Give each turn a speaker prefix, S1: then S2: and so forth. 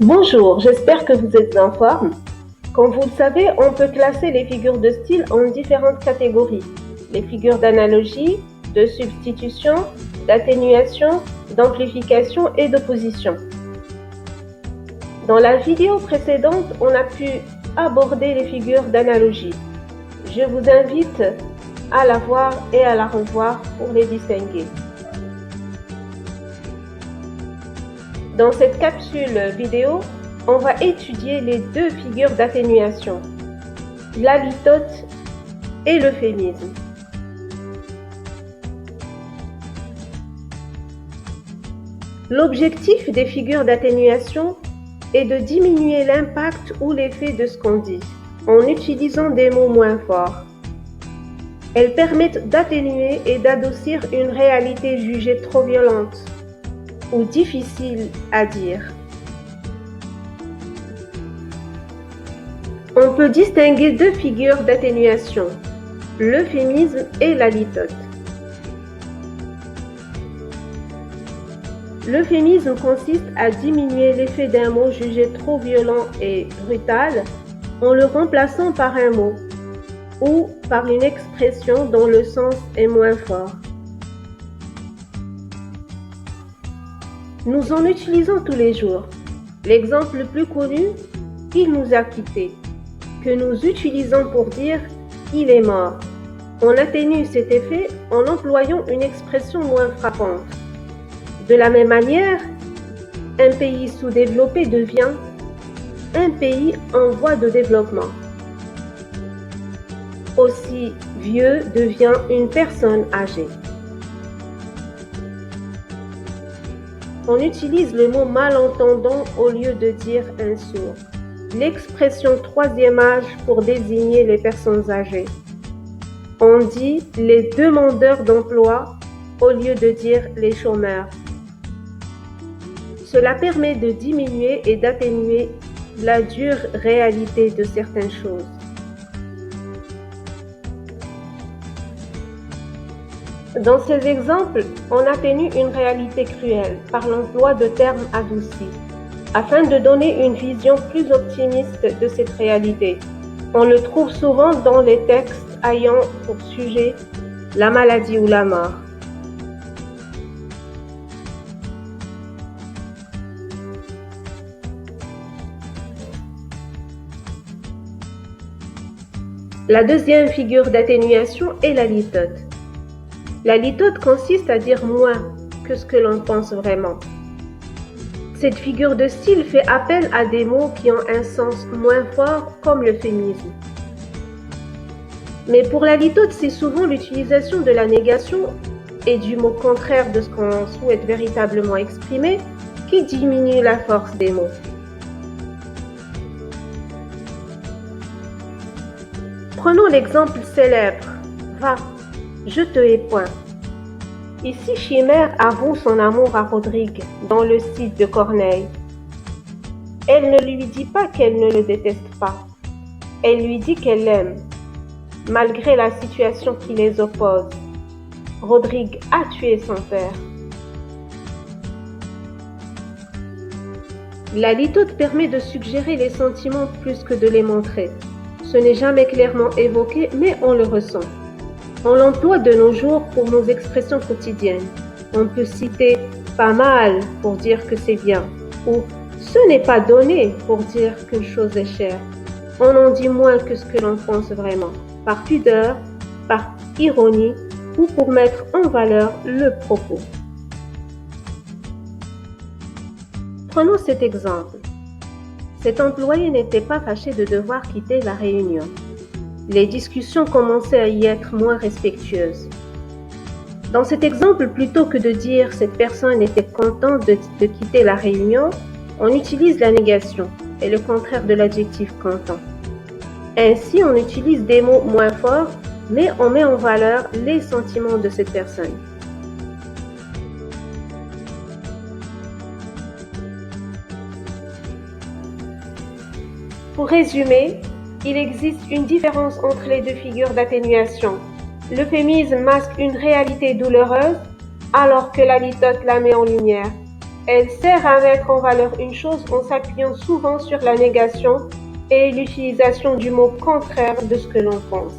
S1: Bonjour, j'espère que vous êtes en forme. Comme vous le savez, on peut classer les figures de style en différentes catégories. Les figures d'analogie, de substitution, d'atténuation, d'amplification et d'opposition. Dans la vidéo précédente, on a pu aborder les figures d'analogie. Je vous invite à la voir et à la revoir pour les distinguer. Dans cette capsule vidéo, on va étudier les deux figures d'atténuation, la litote et l'euphémisme. L'objectif des figures d'atténuation est de diminuer l'impact ou l'effet de ce qu'on dit, en utilisant des mots moins forts. Elles permettent d'atténuer et d'adoucir une réalité jugée trop violente ou difficile à dire. On peut distinguer deux figures d'atténuation, l'euphémisme et la litote. L'euphémisme consiste à diminuer l'effet d'un mot jugé trop violent et brutal en le remplaçant par un mot ou par une expression dont le sens est moins fort. Nous en utilisons tous les jours. L'exemple le plus connu, « il nous a quittés », que nous utilisons pour dire « il est mort ». On atténue cet effet en employant une expression moins frappante. De la même manière, un pays sous-développé devient un pays en voie de développement. Aussi vieux devient une personne âgée. On utilise le mot malentendant au lieu de dire un sourd. L'expression troisième âge pour désigner les personnes âgées. On dit les demandeurs d'emploi au lieu de dire les chômeurs. Cela permet de diminuer et d'atténuer la dure réalité de certaines choses. Dans ces exemples, on atténue une réalité cruelle par l'emploi de termes adoucis, afin de donner une vision plus optimiste de cette réalité. On le trouve souvent dans les textes ayant pour sujet la maladie ou la mort. La deuxième figure d'atténuation est la litote. La litote consiste à dire moins que ce que l'on pense vraiment. Cette figure de style fait appel à des mots qui ont un sens moins fort, comme l'euphémisme. Mais pour la litote, c'est souvent l'utilisation de la négation et du mot contraire de ce qu'on souhaite véritablement exprimer qui diminue la force des mots. Prenons l'exemple célèbre « Va, je te hais point ». Ici, Chimère avoue son amour à Rodrigue dans le Cid de Corneille. Elle ne lui dit pas qu'elle ne le déteste pas. Elle lui dit qu'elle l'aime, malgré la situation qui les oppose. Rodrigue a tué son père. La litote permet de suggérer les sentiments plus que de les montrer. Ce n'est jamais clairement évoqué, mais on le ressent. On l'emploie de nos jours pour nos expressions quotidiennes. On peut citer « pas mal » pour dire que c'est bien, ou « ce n'est pas donné » pour dire qu'une chose est chère. On en dit moins que ce que l'on pense vraiment, par pudeur, par ironie ou pour mettre en valeur le propos. Prenons cet exemple. Cet employé n'était pas fâché de devoir quitter la réunion. Les discussions commençaient à y être moins respectueuses. Dans cet exemple, plutôt que de dire « cette personne était contente de quitter la réunion », on utilise la négation et le contraire de l'adjectif content. Ainsi, on utilise des mots moins forts, mais on met en valeur les sentiments de cette personne. Pour résumer, il existe une différence entre les deux figures d'atténuation. L'euphémisme masque une réalité douloureuse, alors que la litote la met en lumière. Elle sert à mettre en valeur une chose en s'appuyant souvent sur la négation et l'utilisation du mot contraire de ce que l'on pense.